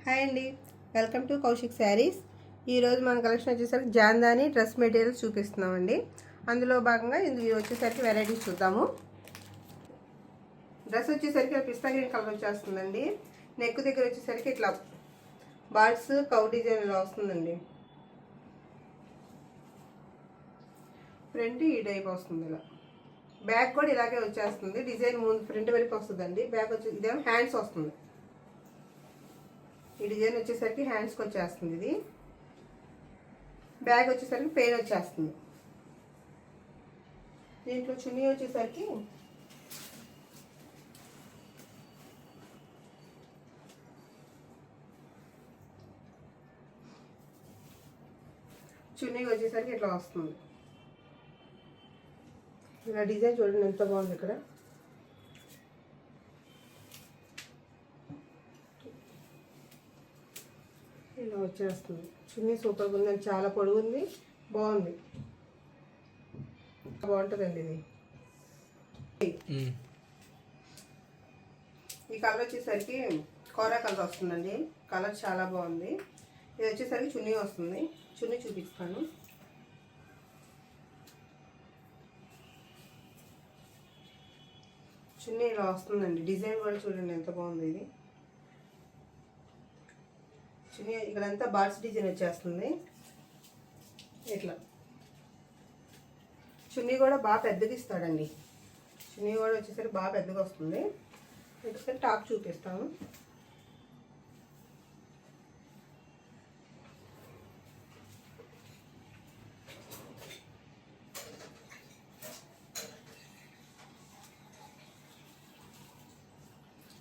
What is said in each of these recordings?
Hi అండి, welcome to Kaushik saris. ఈరోజు మన కలెక్షన్ వచ్చేసరికి జాందాని డ్రెస్ మెటీరియల్స్ చూపిస్తున్నామండి. అందులో భాగంగా ఇది వచ్చేసరికి వెరైటీస్ చూద్దాము. డ్రెస్ వచ్చేసరికి పిస్తా గ్రీన్ కలర్ వచ్చేస్తుందండి. నెక్ దగ్గర వచ్చేసరికి ఇట్లా బాల్స్ కౌ డిజైన్ ఇలా వస్తుందండి. ఫ్రంట్ ఈ టైప్ వస్తుంది, ఇలా బ్యాక్ కూడా ఇలాగే వచ్చేస్తుంది. డిజైన్ ముందు ఫ్రంట్ వరకు వస్తుందండి. బ్యాక్ వచ్చి ఇదేమో హ్యాండ్స్ వస్తుంది. ఈ డిజైన్ వచ్చేసరికి హ్యాండ్స్కి వచ్చేస్తుంది. ఇది బ్యాగ్ వచ్చేసరికి పెయిన్ వచ్చేస్తుంది. దీంట్లో చున్నీ వచ్చేసరికి ఇట్లా వస్తుంది. ఇలా డిజైన్ చూడండి ఎంత బాగుంది. ఇక్కడ ఇలా వచ్చేస్తుంది. చున్నీ సూపర్గా ఉందండి, చాలా పొడుగుంది, బాగుంది, బాగుంటుందండి. ఇది ఈ కలర్ వచ్చేసరికి కోరా కలర్ వస్తుందండి. కలర్ చాలా బాగుంది. ఇది వచ్చేసరికి చున్నీ వస్తుంది. చున్నీ చూపిస్తాను. చున్నీ ఇలా వస్తుందండి. డిజైన్ కూడా చూడండి ఎంత బాగుంది. ఇది చున్నీ ఇక్కడంతా బార్డ్స్ డిజైన్ వచ్చేస్తుంది. ఇట్లా చున్నీ కూడా బాగా పెద్దగా ఇస్తాడండి. చున్నీ కూడా వచ్చేసరికి బాగా పెద్దగా వస్తుంది. ఒకసారి టాప్ చూపిస్తాను.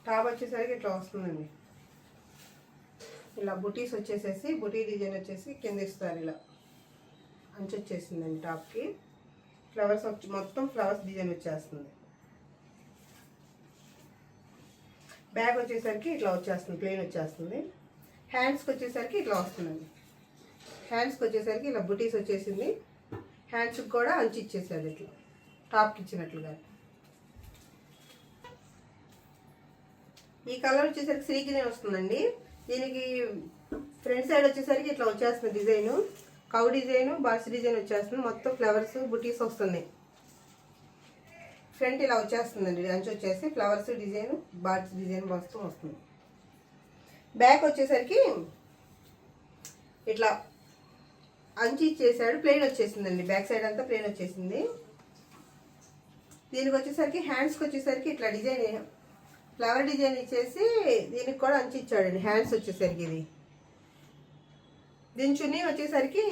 టాప్ వచ్చేసరికి ఇట్లా వస్తుందండి. ఇలా బుటీస్ వచ్చేసేసి బుటీ డిజైన్ వచ్చేసి కింద ఇస్తారు. ఇలా అంచు వచ్చేసిందండి. టాప్కి ఫ్లవర్స్ వచ్చి మొత్తం ఫ్లవర్స్ డిజైన్ వచ్చేస్తుంది. బ్యాగ్ వచ్చేసరికి ఇట్లా వచ్చేస్తుంది, ప్లెయిన్ వచ్చేస్తుంది. హ్యాండ్స్కి వచ్చేసరికి ఇట్లా వస్తుందండి. హ్యాండ్స్కి వచ్చేసరికి ఇలా బుటీస్ వచ్చేసింది. హ్యాండ్స్కి కూడా అంచు ఇచ్చేసాడు, ఇట్లా టాప్కి ఇచ్చినట్లుగా. ఈ కలర్ వచ్చేసరికి సీ గ్రీన్ వస్తుందండి. దీనికి ఫ్రంట్ సైడ్ వచ్చేసరికి ఇట్లా వచ్చేస్తుంది design. Cow design box design వచ్చేస్తుంది. మొత్తం ఫ్లవర్స్ బుటీస్ వస్తున్నాయి. ఫ్రంట్ ఇలా వచ్చేస్తుందండి. అంచు వచ్చేసి ఫ్లవర్స్ డిజైన్ బాక్స్ డిజైన్ మొత్తం వస్తుంది. బ్యాక్ వచ్చేసరికి ఇట్లా అంచు ఇచ్చేసాడు, ప్లెయిన్ వచ్చేసిందండి. బ్యాక్ సైడ్ అంతా ప్లెయిన్ వచ్చేసింది. దీనికి వచ్చేసరికి హ్యాండ్స్కి వచ్చేసరికి ఇట్లా డిజైన్ ఫ్లవర్ డిజైన్ ఇచ్చేసి దీనికి కూడా అంచు ఇచ్చాడండి. హ్యాండ్స్ వచ్చేసరికి ఇది. దీని చున్నీ వచ్చేసరికి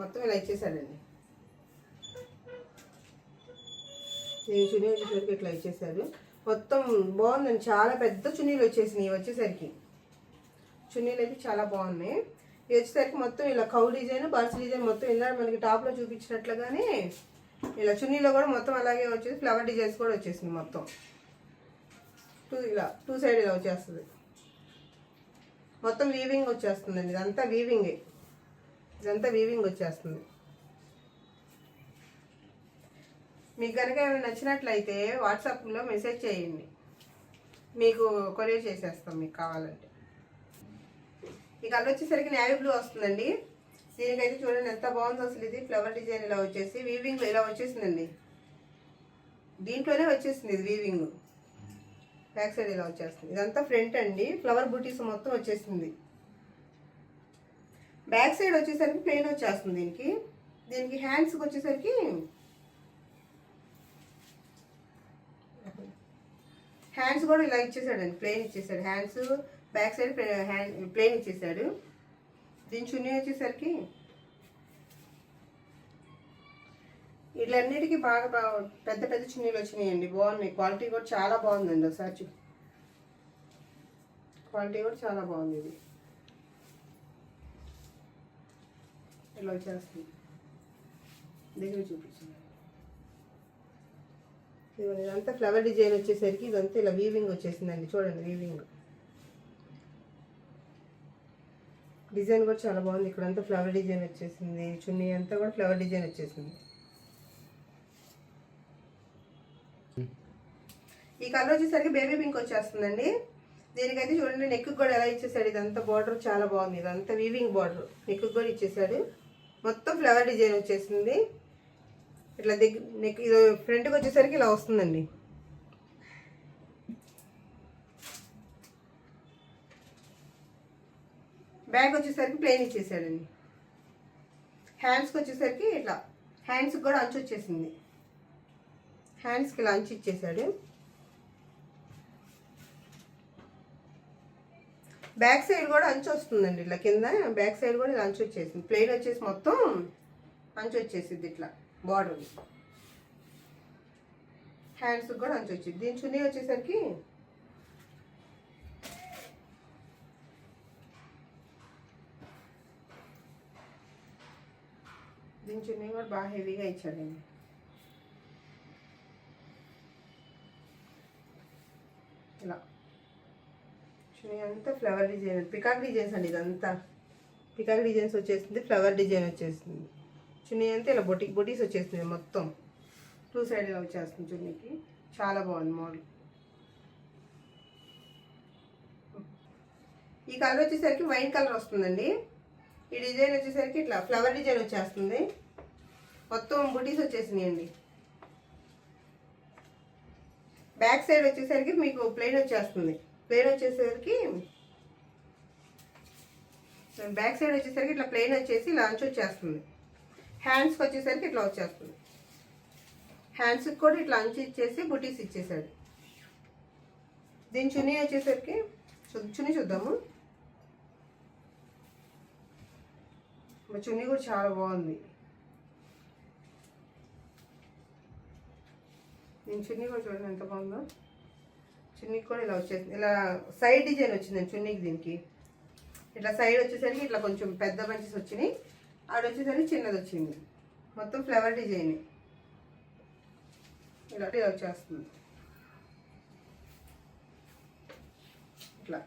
మొత్తం ఇలా ఇచ్చేసాడండి. దీని చున్నీ వచ్చేసరికి ఇట్లా ఇచ్చేసాడు. మొత్తం బాగుందండి. చాలా పెద్ద చున్నీలు వచ్చేసినాయి. వచ్చేసరికి చున్నీలు అయితే చాలా బాగున్నాయి. ఇది వచ్చేసరికి మొత్తం ఇలా కౌ డిజైన్ బాల్స్ డిజైన్ మొత్తం ఇలా మనకి టాప్లో చూపించినట్లుగానే ఇలా చున్నీలో కూడా మొత్తం అలాగే వచ్చేసి ఫ్లవర్ డిజైన్స్ కూడా వచ్చేసింది. మొత్తం ఇలా టూ సైడ్ ఇలా వచ్చేస్తుంది. మొత్తం వీవింగ్ వచ్చేస్తుందండి. ఇదంతా వీవింగ్ వచ్చేస్తుంది. మీకు కనుక ఏమైనా నచ్చినట్లయితే వాట్సాప్లో మెసేజ్ చేయండి, మీకు కొరియర్ చేసేస్తాం మీకు కావాలంటే. ఈ కలర్ వచ్చేసరికి నేవీ బ్లూ వస్తుందండి. దీనికైతే చూడండి ఎంత బాగుందో అసలు. ఇది ఫ్లవర్ డిజైన్ ఇలా వచ్చేసి వీవింగ్ ఇలా వచ్చేసిందండి. దీంట్లోనే వచ్చేసింది ఇది వీవింగ్. బ్యాక్ సైడ్ ఇలా వచ్చేస్తుంది. ఇదంతా ఫ్రంట్ అండి. ఫ్లవర్ బూటీస్ మొత్తం వచ్చేసింది. బ్యాక్ సైడ్ వచ్చేసరికి ప్లెయిన్ వచ్చేస్తుంది. దీనికి హ్యాండ్స్కి వచ్చేసరికి హ్యాండ్స్ కూడా ఇలా ఇచ్చేసాడండి, ప్లెయిన్ ఇచ్చేసాడు. హ్యాండ్స్ బ్యాక్ సైడ్ ప్లెయిన్ ఇచ్చేసాడు. దీని చున్నీ వచ్చేసరికి వీళ్ళన్నిటికీ బాగా పెద్ద పెద్ద చున్నీలు వచ్చినాయండి. బాగున్నాయి. క్వాలిటీ కూడా చాలా బాగుందండి. ఒకసారి క్వాలిటీ కూడా చాలా బాగుంది. ఇది ఇలా వచ్చేస్తుంది. దగ్గర చూపించింది. ఇదంతా ఫ్లవర్ డిజైన్ వచ్చేసరికి ఇదంతా ఇలా వీవింగ్ వచ్చేసిందండి. చూడండి వీవింగ్ డిజైన్ కూడా చాలా బాగుంది. ఇక్కడంతా ఫ్లవర్ డిజైన్ వచ్చేసింది. చున్నీ అంతా కూడా ఫ్లవర్ డిజైన్ వచ్చేసింది. ఈ కలర్ వచ్చేసరికి బేబీ పింక్ వచ్చేస్తుందండి. దీనికైతే చూడండి నెక్ కూడా ఎలా ఇచ్చేసాడు. ఇదంతా బార్డర్ చాలా బాగుంది. ఇదంతా వీవింగ్ బార్డర్ నెక్ కూడా ఇచ్చేసాడు. మొత్తం ఫ్లవర్ డిజైన్ వచ్చేసింది. ఇట్లా దగ్గర నెక్ ఇది ఫ్రంట్కి వచ్చేసరికి ఇలా వస్తుందండి. బ్యాక్ వచ్చేసరికి ప్లెయిన్ ఇచ్చేసాడండి. హ్యాండ్స్కి వచ్చేసరికి ఇట్లా హ్యాండ్స్కి కూడా అంచు వచ్చేసింది. హ్యాండ్స్కి ఇలా అంచు ఇచ్చేసాడు. బ్యాక్ సైడ్ కూడా అంచు వస్తుందండి. ఇట్లా కింద బ్యాక్ సైడ్ కూడా ఇలా అంచు వచ్చేసింది. ప్లెయిన్ వచ్చేసి మొత్తం అంచు వచ్చేసింది. ఇట్లా బార్డర్ హ్యాండ్స్కి కూడా అంచు వచ్చింది. దీని చున్నీ వచ్చేసరికి కూడా బాగా హెవీగా ఇచ్చాడండి. ఇలా చున్నీ అంతా ఫ్లవర్ డిజైన్, పికాక్ డిజైన్స్ అండి. ఇదంతా పికాక్ డిజైన్స్ వచ్చేసింది. ఫ్లవర్ డిజైన్ వచ్చేసింది. చున్నీ అంతా ఇలా బొటీస్ వచ్చేస్తుంది. మొత్తం 2 సైడ్ ఇలా వచ్చేస్తుంది. చున్నీకి చాలా బాగుంది మోడల్. ఈ కలర్ వచ్చేసరికి వైన్ కలర్ వస్తుందండి. ఈ డిజైన్ వచ్చేసరికి ఇట్లా ఫ్లవర్ డిజైన్ వచ్చేస్తుంది. మొత్తం బుటీస్ వచ్చేసినాయండి. బ్యాక్ సైడ్ వచ్చేసరికి మీకు ప్లెయిన్ వచ్చేస్తుంది. ప్లెయిన్ వచ్చేసరికి బ్యాక్ సైడ్ వచ్చేసరికి ఇట్లా ప్లెయిన్ వచ్చేసి ఇలా అంచు వచ్చేస్తుంది. హ్యాండ్స్కి వచ్చేసరికి ఇట్లా వచ్చేస్తుంది. హ్యాండ్స్కి కూడా ఇట్లా అంచు ఇచ్చేసి బుటీస్ ఇచ్చేసాడు. దీని చున్నీ వచ్చేసరికి చున్నీ చూద్దాము. చున్నీ కూడా చాలా బాగుంది. దీని చున్నీ కూడా చూడండి ఎంత బాగుందో. చున్నీకి కూడా ఇలా వచ్చేసింది. ఇలా సైడ్ డిజైన్ వచ్చిందండి చున్నీకి. దీనికి ఇట్లా సైడ్ వచ్చేసరికి ఇట్లా కొంచెం పెద్ద బంచెస్ వచ్చినాయి. ఆడ వచ్చేసరికి చిన్నది వచ్చింది. మొత్తం ఫ్లవర్ డిజైన్ ఇలా వచ్చేస్తుంది. ఇట్లా